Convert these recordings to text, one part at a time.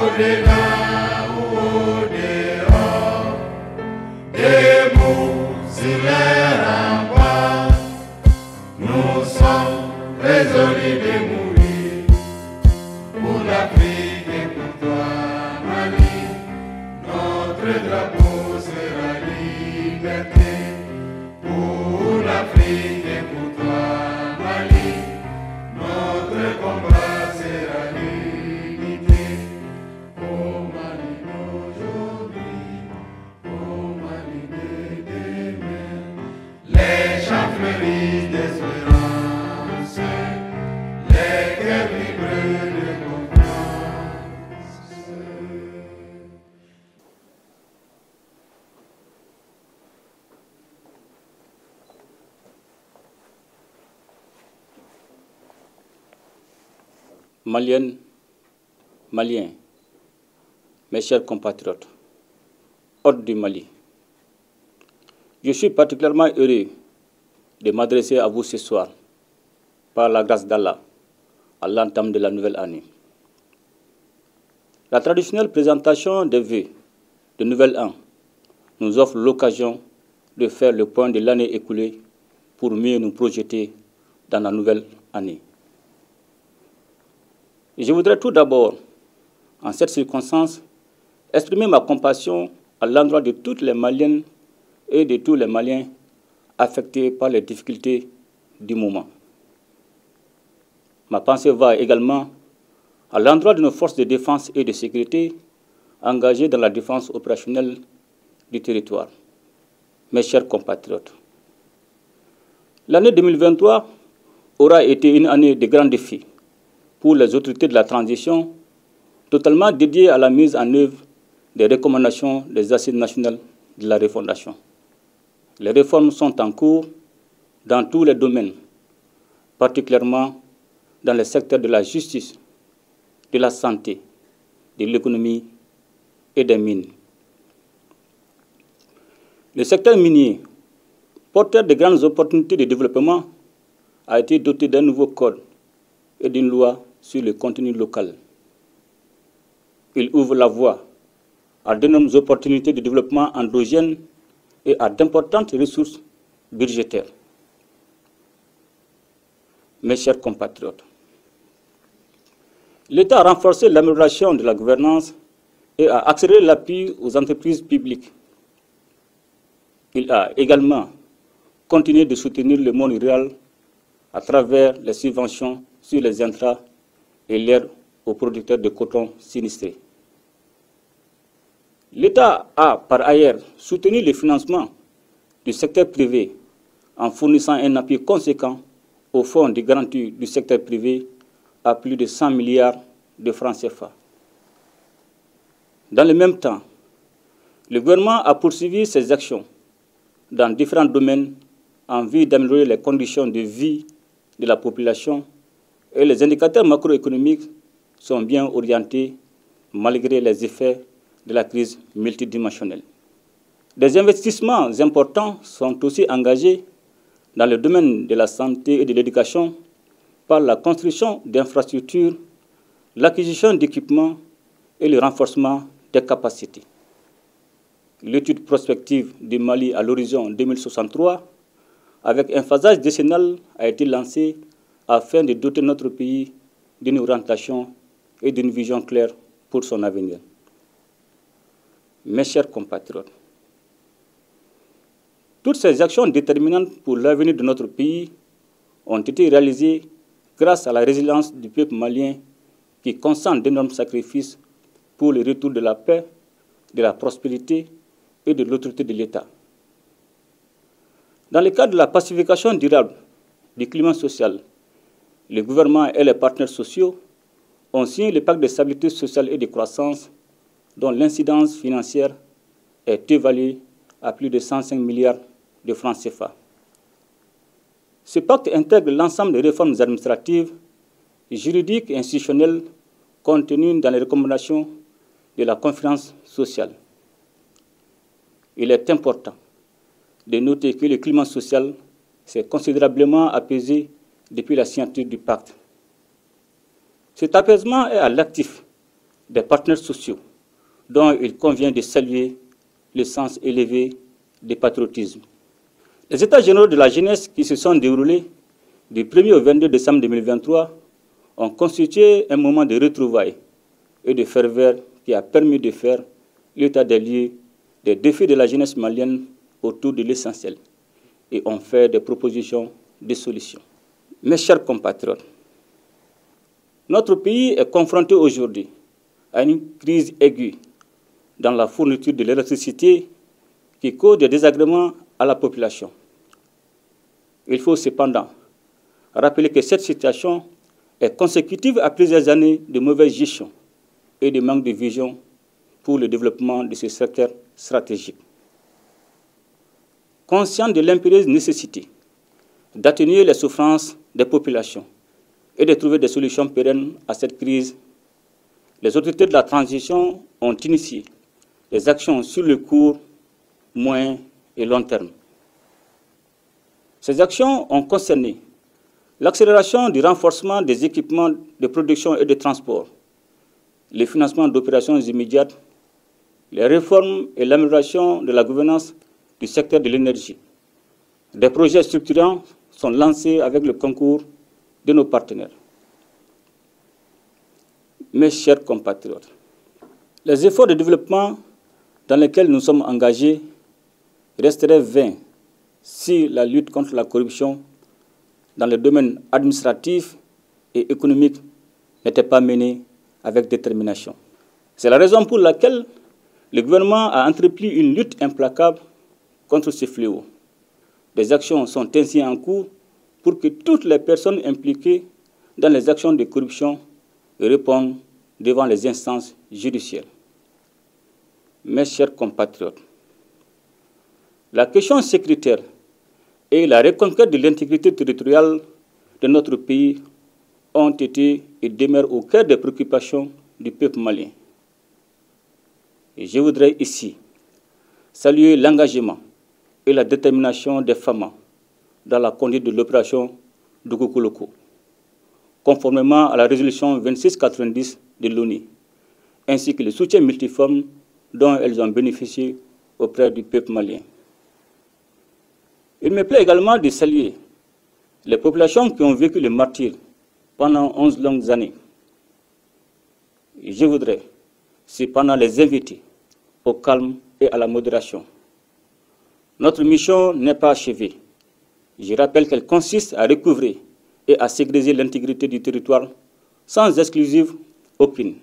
au-delà ou au-dehors, debout sur les remparts, nous sommes résolus de mourir pour l'Afrique et pour toi, Mali. Notre drapeau sera liberté pour l'Afrique et pour toi, Mali. Notre combat sera l'unité. Au Mali d'aujourd'hui, au Mali de demain, les chants fleurissent d'espérance, les cœurs vibrent de confiance. Maliennes, Maliens, mes chers compatriotes, hôtes du Mali, je suis particulièrement heureux de m'adresser à vous ce soir, par la grâce d'Allah, à l'entame de la nouvelle année. La traditionnelle présentation des vœux de Nouvel An nous offre l'occasion de faire le point de l'année écoulée pour mieux nous projeter dans la nouvelle année. Je voudrais tout d'abord, en cette circonstance, exprimer ma compassion à l'endroit de toutes les Maliennes et de tous les Maliens affectés par les difficultés du moment. Ma pensée va également à l'endroit de nos forces de défense et de sécurité engagées dans la défense opérationnelle du territoire. Mes chers compatriotes, l'année 2023 aura été une année de grands défis pour les autorités de la transition, totalement dédiées à la mise en œuvre des recommandations des assises nationales de la refondation. Les réformes sont en cours dans tous les domaines, particulièrement dans les secteurs de la justice, de la santé, de l'économie et des mines. Le secteur minier, porteur de grandes opportunités de développement, a été doté d'un nouveau code et d'une loi sur le contenu local. Il ouvre la voie à d'énormes opportunités de développement endogène et à d'importantes ressources budgétaires. Mes chers compatriotes, l'État a renforcé l'amélioration de la gouvernance et a accéléré l'appui aux entreprises publiques. Il a également continué de soutenir le monde rural à travers les subventions sur les intrants et l'aide aux producteurs de coton sinistrés. L'État a par ailleurs soutenu le financement du secteur privé en fournissant un appui conséquent au fonds de garantie du secteur privé à plus de 100 milliards de francs CFA. Dans le même temps, le gouvernement a poursuivi ses actions dans différents domaines en vue d'améliorer les conditions de vie de la population et les indicateurs macroéconomiques sont bien orientés malgré les effets de la crise multidimensionnelle. Des investissements importants sont aussi engagés dans le domaine de la santé et de l'éducation par la construction d'infrastructures, l'acquisition d'équipements et le renforcement des capacités. L'étude prospective du Mali à l'horizon 2063, avec un phasage décennal, a été lancée afin de doter notre pays d'une orientation et d'une vision claire pour son avenir. Mes chers compatriotes, toutes ces actions déterminantes pour l'avenir de notre pays ont été réalisées grâce à la résilience du peuple malien qui consent d'énormes sacrifices pour le retour de la paix, de la prospérité et de l'autorité de l'État. Dans le cadre de la pacification durable du climat social, le gouvernement et les partenaires sociaux ont signé le pacte de stabilité sociale et de croissance dont l'incidence financière est évaluée à plus de 105 milliards de francs CFA. Ce pacte intègre l'ensemble des réformes administratives, juridiques et institutionnelles contenues dans les recommandations de la conférence sociale. Il est important de noter que le climat social s'est considérablement apaisé depuis la signature du pacte. Cet apaisement est à l'actif des partenaires sociaux, dont il convient de saluer le sens élevé du patriotisme. Les États généraux de la jeunesse qui se sont déroulés du 1er au 22 décembre 2023 ont constitué un moment de retrouvailles et de ferveur qui a permis de faire l'état des lieux des défis de la jeunesse malienne autour de l'essentiel et ont fait des propositions de solutions. Mes chers compatriotes, notre pays est confronté aujourd'hui à une crise aiguë dans la fourniture de l'électricité qui cause des désagréments à la population. Il faut cependant rappeler que cette situation est consécutive à plusieurs années de mauvaise gestion et de manque de vision pour le développement de ce secteur stratégique. Conscient de l'impérieuse nécessité d'atténuer les souffrances des populations et de trouver des solutions pérennes à cette crise, les autorités de la transition ont initié des actions sur le court, moyen et long terme. Ces actions ont concerné l'accélération du renforcement des équipements de production et de transport, le financement d'opérations immédiates, les réformes et l'amélioration de la gouvernance du secteur de l'énergie. Des projets structurants sont lancés avec le concours de nos partenaires. Mes chers compatriotes, les efforts de développement dans lesquels nous sommes engagés resteraient vains si la lutte contre la corruption dans le domaine administratif et économique n'était pas menée avec détermination. C'est la raison pour laquelle le gouvernement a entrepris une lutte implacable contre ce fléau. Des actions sont ainsi en cours pour que toutes les personnes impliquées dans les actions de corruption répondent devant les instances judiciaires. Mes chers compatriotes, la question sécuritaire et la reconquête de l'intégrité territoriale de notre pays ont été et demeurent au cœur des préoccupations du peuple malien. Et je voudrais ici saluer l'engagement et la détermination des femmes dans la conduite de l'opération Dugukoloko, conformément à la résolution 2690 de l'ONU, ainsi que le soutien multiforme dont elles ont bénéficié auprès du peuple malien. Il me plaît également de saluer les populations qui ont vécu le martyre pendant 11 longues années. Et je voudrais cependant les inviter au calme et à la modération. Notre mission n'est pas achevée. Je rappelle qu'elle consiste à recouvrer et à sécuriser l'intégrité du territoire sans exclusive aucune.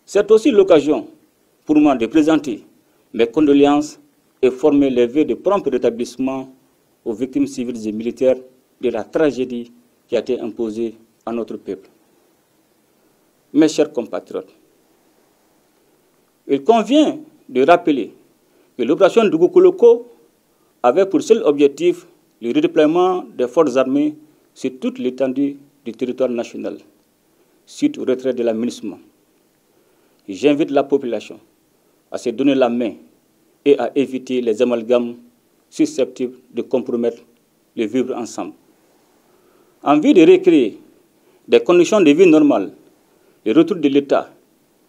C'est aussi l'occasion pour moi de présenter mes condoléances et former les vœux de prompt rétablissement aux victimes civiles et militaires de la tragédie qui a été imposée à notre peuple. Mes chers compatriotes, il convient de rappeler que l'opération Dugukoloko avait pour seul objectif le redéploiement des forces armées sur toute l'étendue du territoire national, suite au retrait de la MINUSMA. J'invite la population à se donner la main et à éviter les amalgames susceptibles de compromettre le vivre ensemble. En vue de recréer des conditions de vie normales, le retour de l'État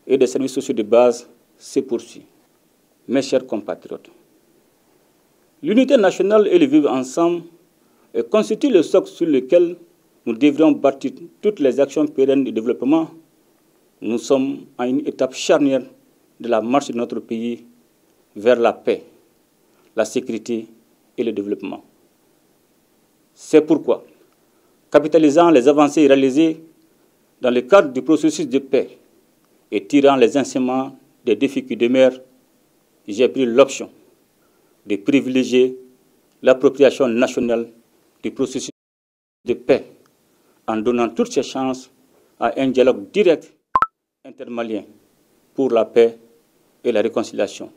et des services sociaux de base se poursuit. Mes chers compatriotes, l'unité nationale et le vivre ensemble constituent le socle sur lequel nous devrions bâtir toutes les actions pérennes de développement. Nous sommes à une étape charnière de la marche de notre pays vers la paix, la sécurité et le développement. C'est pourquoi, capitalisant les avancées réalisées dans le cadre du processus de paix et tirant les enseignements des défis qui demeurent, j'ai pris l'option de privilégier l'appropriation nationale du processus de paix en donnant toutes ses chances à un dialogue direct intermalien pour la paix et la réconciliation,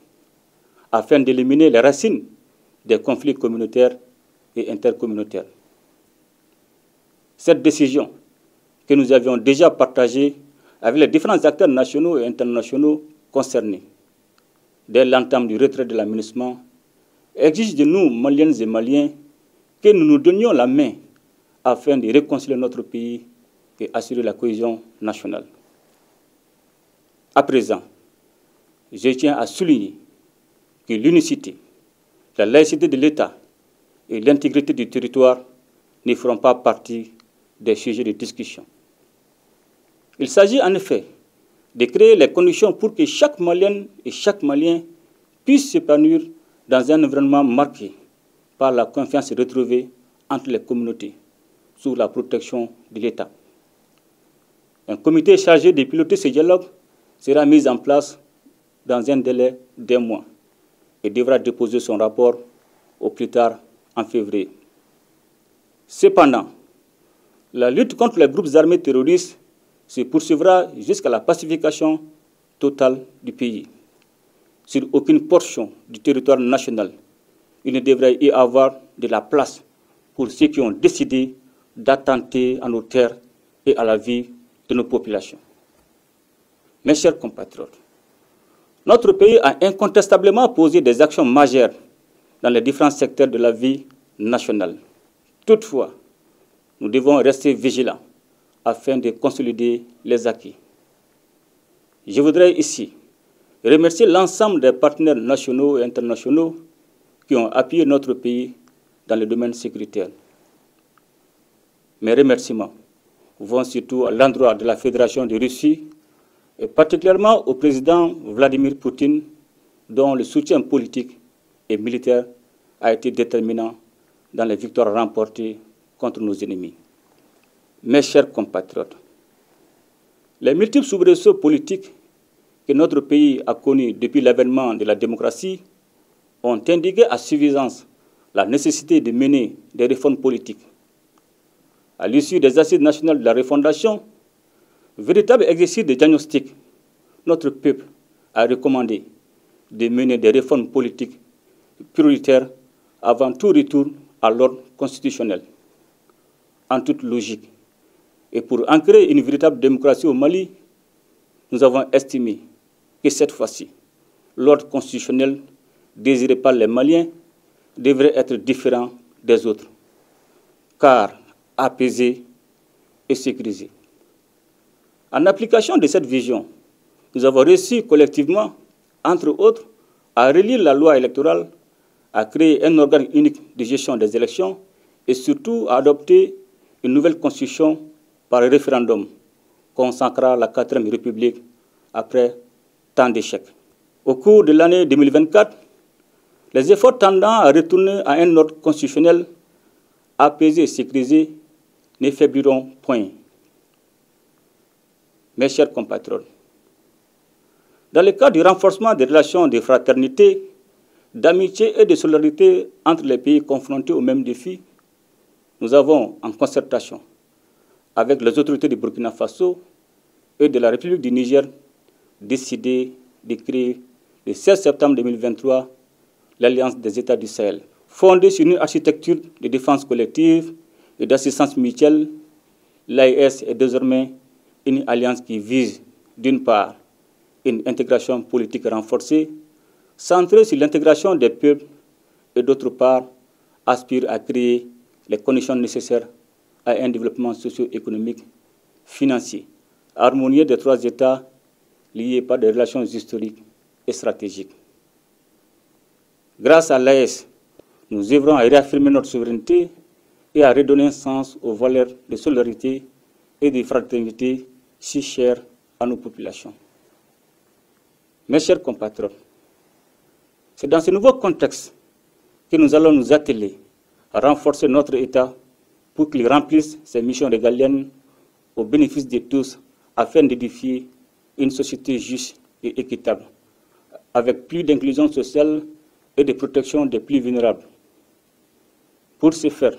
afin d'éliminer les racines des conflits communautaires et intercommunautaires. Cette décision que nous avions déjà partagée avec les différents acteurs nationaux et internationaux concernés dès l'entame du retrait de la MINUSMA exige de nous, Maliennes et Maliens, que nous nous donnions la main afin de réconcilier notre pays et assurer la cohésion nationale. À présent, je tiens à souligner que l'unicité, la laïcité de l'État et l'intégrité du territoire ne feront pas partie des sujets de discussion. Il s'agit en effet de créer les conditions pour que chaque Malienne et chaque Malien puisse s'épanouir dans un environnement marqué par la confiance retrouvée entre les communautés sous la protection de l'État. Un comité chargé de piloter ce dialogue sera mis en place dans un délai d'1 mois et devra déposer son rapport au plus tard en février. Cependant, la lutte contre les groupes armés terroristes se poursuivra jusqu'à la pacification totale du pays. Sur aucune portion du territoire national, il ne devrait y avoir de la place pour ceux qui ont décidé d'attenter à nos terres et à la vie de nos populations. Mes chers compatriotes, notre pays a incontestablement posé des actions majeures dans les différents secteurs de la vie nationale. Toutefois, nous devons rester vigilants afin de consolider les acquis. Je voudrais ici remercier l'ensemble des partenaires nationaux et internationaux qui ont appuyé notre pays dans le domaine sécuritaire. Mes remerciements vont surtout à l'endroit de la Fédération de Russie et particulièrement au président Vladimir Poutine, dont le soutien politique et militaire a été déterminant dans les victoires remportées contre nos ennemis. Mes chers compatriotes, les multiples soubresauts politiques que notre pays a connus depuis l'avènement de la démocratie ont indiqué à suffisance la nécessité de mener des réformes politiques. À l'issue des assises nationales de la refondation, véritable exercice de diagnostic, notre peuple a recommandé de mener des réformes politiques prioritaires avant tout retour à l'ordre constitutionnel. En toute logique, et pour ancrer une véritable démocratie au Mali, nous avons estimé que cette fois-ci, l'ordre constitutionnel désiré par les Maliens devrait être différent des autres, car apaisé et sécurisé. En application de cette vision, nous avons réussi collectivement, entre autres, à relire la loi électorale, à créer un organe unique de gestion des élections et surtout à adopter une nouvelle constitution par référendum consacrant la 4e République après tant d'échecs. Au cours de l'année 2024, les efforts tendant à retourner à un ordre constitutionnel apaisé et sécurisé ne faibliront point. Mes chers compatriotes, dans le cadre du renforcement des relations de fraternité, d'amitié et de solidarité entre les pays confrontés aux mêmes défis, nous avons, en concertation avec les autorités du Burkina Faso et de la République du Niger, décidé de créer le 16 septembre 2023 l'Alliance des États du Sahel. Fondée sur une architecture de défense collective et d'assistance mutuelle, l'AES est désormais une alliance qui vise, d'une part, une intégration politique renforcée, centrée sur l'intégration des peuples, et d'autre part, aspire à créer les conditions nécessaires à un développement socio-économique, financier, harmonieux des 3 États liés par des relations historiques et stratégiques. Grâce à l'AES, nous œuvrons à réaffirmer notre souveraineté et à redonner un sens aux valeurs de solidarité et de fraternité si chères à nos populations. Mes chers compatriotes, c'est dans ce nouveau contexte que nous allons nous atteler à renforcer notre État pour qu'il remplisse ses missions régaliennes au bénéfice de tous afin d'édifier une société juste et équitable, avec plus d'inclusion sociale et de protection des plus vulnérables. Pour ce faire,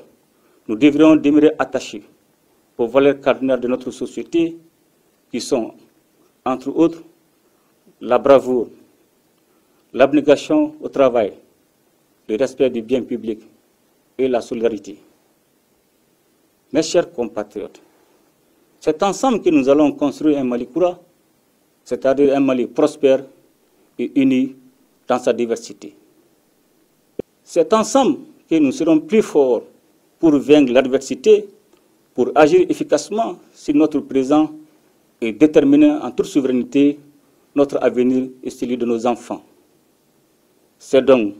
nous devrions demeurer attachés aux valeurs cardinales de notre société qui sont, entre autres, la bravoure, l'abnégation au travail, le respect du bien public et la solidarité. Mes chers compatriotes, c'est ensemble que nous allons construire un Mali Koura, c'est-à-dire un Mali prospère et uni dans sa diversité. C'est ensemble que nous serons plus forts pour vaincre l'adversité, pour agir efficacement sur notre présent et déterminer en toute souveraineté notre avenir et celui de nos enfants. C'est donc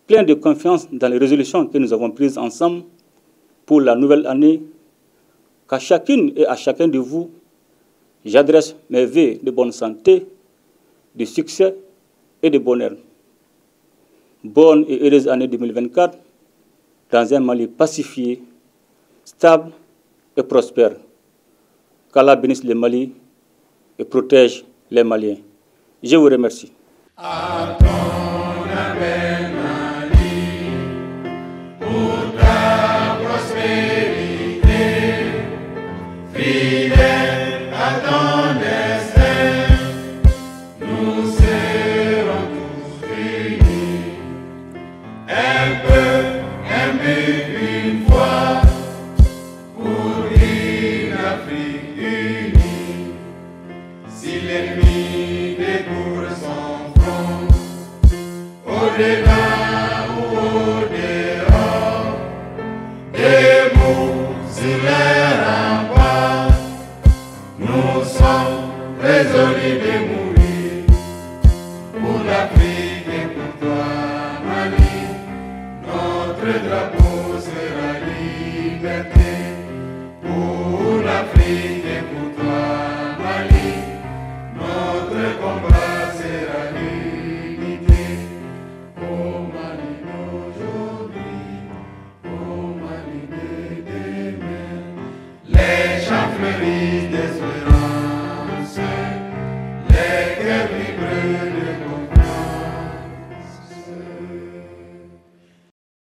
plein de confiance dans les résolutions que nous avons prises ensemble pour la nouvelle année qu'à chacune et à chacun de vous, j'adresse mes vœux de bonne santé, de succès et de bonheur. Bonne et heureuse année 2024 dans un Mali pacifié, stable et prospère. Qu'Allah bénisse le Mali et protège les Maliens. Je vous remercie. À ton appel, Mali, pour ta prospérité, fidèle à ton destin, nous serons tous unis. Un but, une foi, pour une Afrique unie. Si l'ennemi découvre son front, au-delà ou au-dehors, debout sur les remparts, nous sommes résolus de